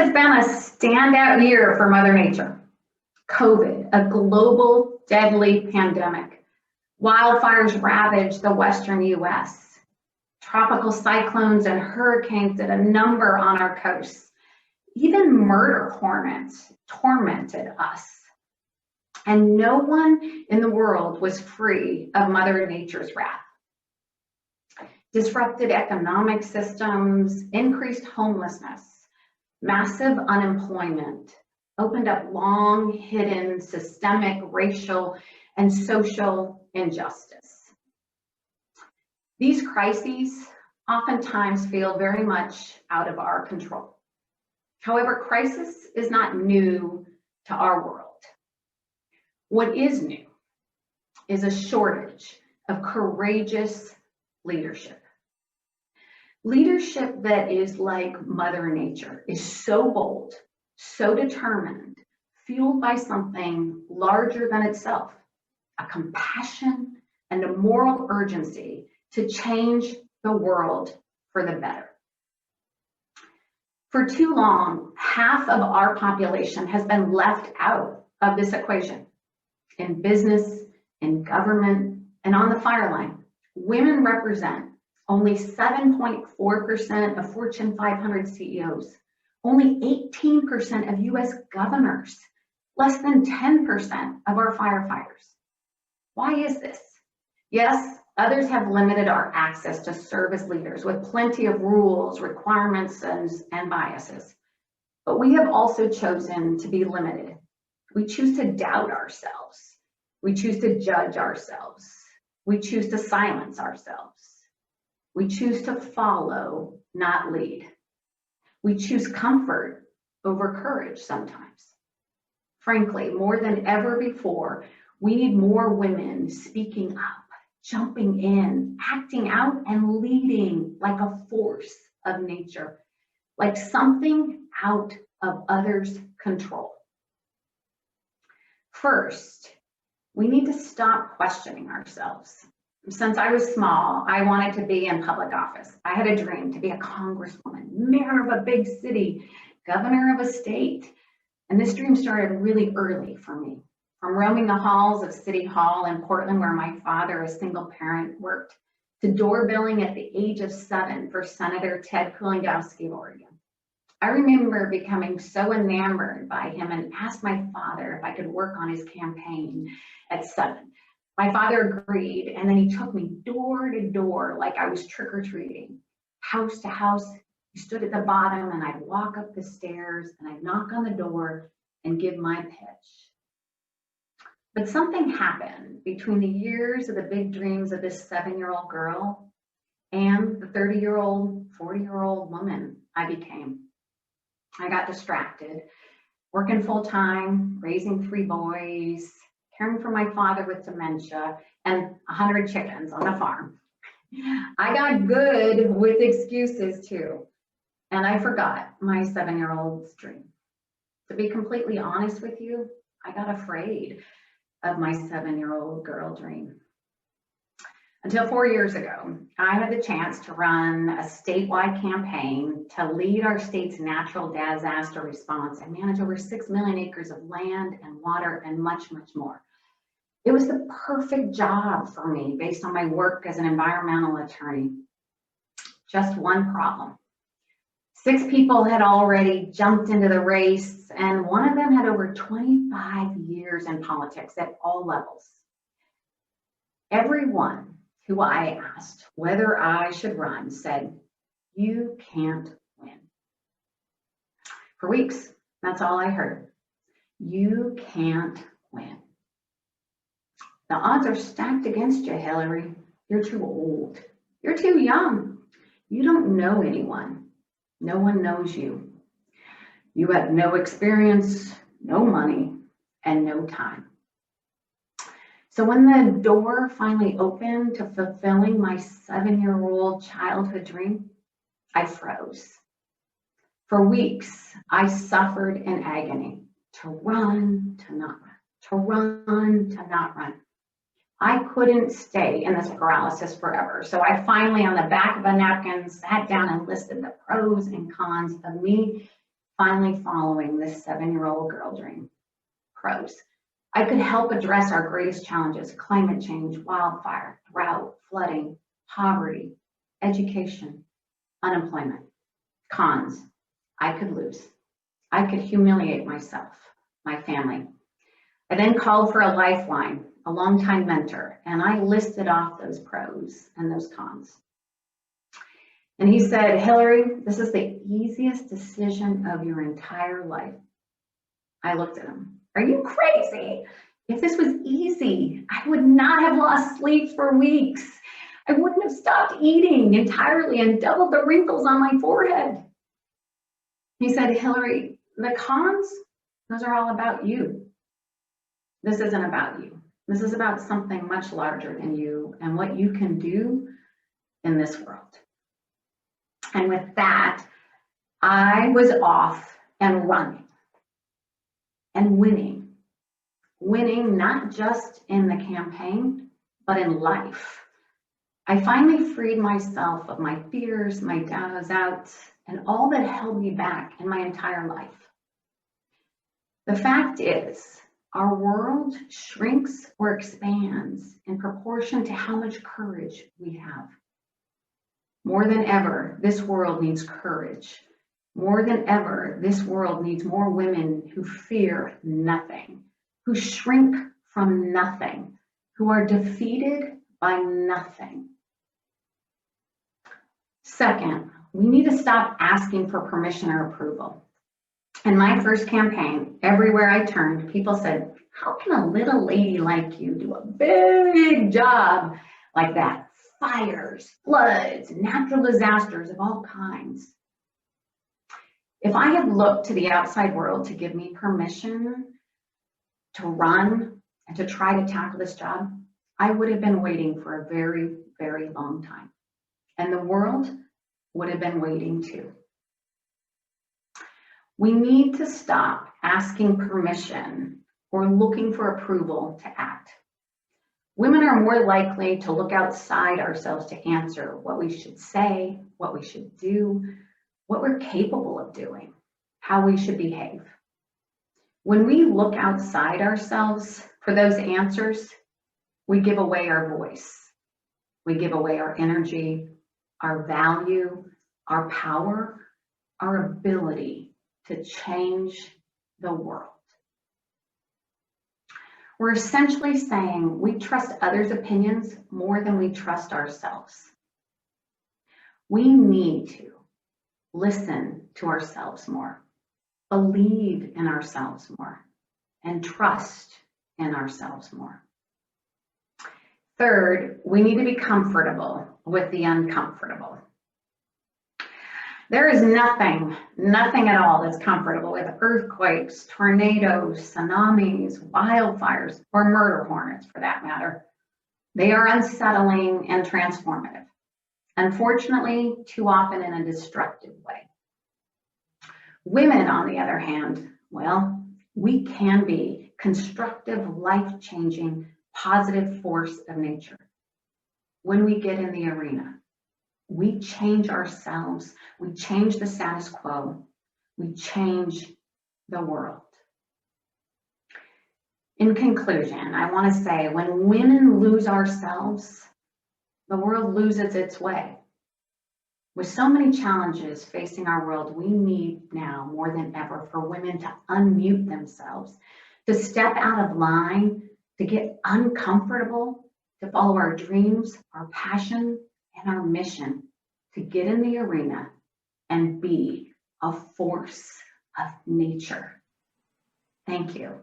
has been a standout year for Mother Nature. COVID, a global deadly pandemic. Wildfires ravaged the western US. Tropical cyclones and hurricanes did a number on our coasts. Even murder hornets tormented us. And no one in the world was free of Mother Nature's wrath. Disrupted economic systems, increased homelessness, massive unemployment, opened up long hidden systemic racial and social injustice. These crises oftentimes feel very much out of our control. However, crisis is not new to our world. What is new is a shortage of courageous leadership. Leadership that is like Mother Nature, is so bold, so determined, fueled by something larger than itself, a compassion and a moral urgency to change the world for the better. For too long, half of our population has been left out of this equation. In business, in government, and on the fire line, women represent only 7.4% of Fortune 500 CEOs, only 18% of US governors, less than 10% of our firefighters. Why is this? Yes, others have limited our access to serve as leaders with plenty of rules, requirements, and biases. But we have also chosen to be limited. We choose to doubt ourselves. We choose to judge ourselves. We choose to silence ourselves. We choose to follow, not lead. We choose comfort over courage sometimes. Frankly, more than ever before, we need more women speaking up, jumping in, acting out, and leading like a force of nature, like something out of others' control. First, we need to stop questioning ourselves. Since I was small, I wanted to be in public office. I had a dream to be a congresswoman, mayor of a big city, governor of a state. And this dream started really early for me. From roaming the halls of City Hall in Portland, where my father, a single parent, worked, to doorbelling at the age of 7 for Senator Ted Kulongoski of Oregon. I remember becoming so enamored by him and asked my father if I could work on his campaign at 7. My father agreed, and then he took me door to door like I was trick-or-treating, house to house. He stood at the bottom, and I'd walk up the stairs, and I'd knock on the door and give my pitch. But something happened between the years of the big dreams of this 7-year-old girl and the 30-year-old, 40-year-old woman I became. I got distracted, working full-time, raising 3 boys, caring for my father with dementia, and 100 chickens on the farm. I got good with excuses too, and I forgot my 7-year-old's dream. To be completely honest with you, I got afraid of my 7-year-old girl dream. Until 4 years ago, I had the chance to run a statewide campaign to lead our state's natural disaster response and manage over 6 million acres of land and water and much, much more. It was the perfect job for me based on my work as an environmental attorney. Just one problem. 6 people had already jumped into the race, and one of them had over 25 years in politics at all levels. Everyone who I asked whether I should run said, "You can't win." For weeks, that's all I heard. You can't win. The odds are stacked against you, Hilary. You're too old. You're too young. You don't know anyone. No one knows you. You have no experience, no money, and no time. So when the door finally opened to fulfilling my 7-year-old childhood dream, I froze. For weeks, I suffered in agony, to run, to not run, to run, to not run. I couldn't stay in this paralysis forever. So I finally, on the back of a napkin, sat down and listed the pros and cons of me finally following this 7-year-old girl dream. Pros: I could help address our greatest challenges: climate change, wildfire, drought, flooding, poverty, education, unemployment. Cons: I could lose. I could humiliate myself, my family. I then called for a lifeline, a longtime mentor, and I listed off those pros and those cons. And he said, Hilary, this is the easiest decision of your entire life. I looked at him. Are you crazy? If this was easy, I would not have lost sleep for weeks. I wouldn't have stopped eating entirely and doubled the wrinkles on my forehead. He said, Hilary, the cons, those are all about you. This isn't about you. This is about something much larger than you and what you can do in this world. And with that, I was off and running and winning. Winning not just in the campaign, but in life. I finally freed myself of my fears, my doubts, and all that held me back in my entire life. The fact is, our world shrinks or expands in proportion to how much courage we have. More than ever, this world needs courage. More than ever, this world needs more women who fear nothing, who shrink from nothing, who are defeated by nothing. Second, we need to stop asking for permission or approval. In my first campaign, everywhere I turned, people said, how can a little lady like you do a big job like that? Fires, floods, natural disasters of all kinds. If I had looked to the outside world to give me permission to run and to try to tackle this job, I would have been waiting for a very, very long time. And the world would have been waiting too. We need to stop asking permission or looking for approval to act. Women are more likely to look outside ourselves to answer what we should say, what we should do, what we're capable of doing, how we should behave. When we look outside ourselves for those answers, we give away our voice. We give away our energy, our value, our power, our ability to change the world. We're essentially saying we trust others' opinions more than we trust ourselves. We need to listen to ourselves more, believe in ourselves more, and trust in ourselves more. Third, we need to be comfortable with the uncomfortable. There is nothing at all that's comfortable with earthquakes, tornadoes, tsunamis, wildfires, or murder hornets for that matter. They are unsettling and transformative. Unfortunately, too often in a destructive way. Women, on the other hand, well, we can be constructive, life-changing, positive force of nature. When we get in the arena, we change ourselves, we change the status quo, we change the world. In conclusion, I want to say when women lose ourselves, the world loses its way. With so many challenges facing our world, we need now more than ever for women to unmute themselves, to step out of line, to get uncomfortable, to follow our dreams, our passion, and our mission, to get in the arena and be a force of nature. Thank you.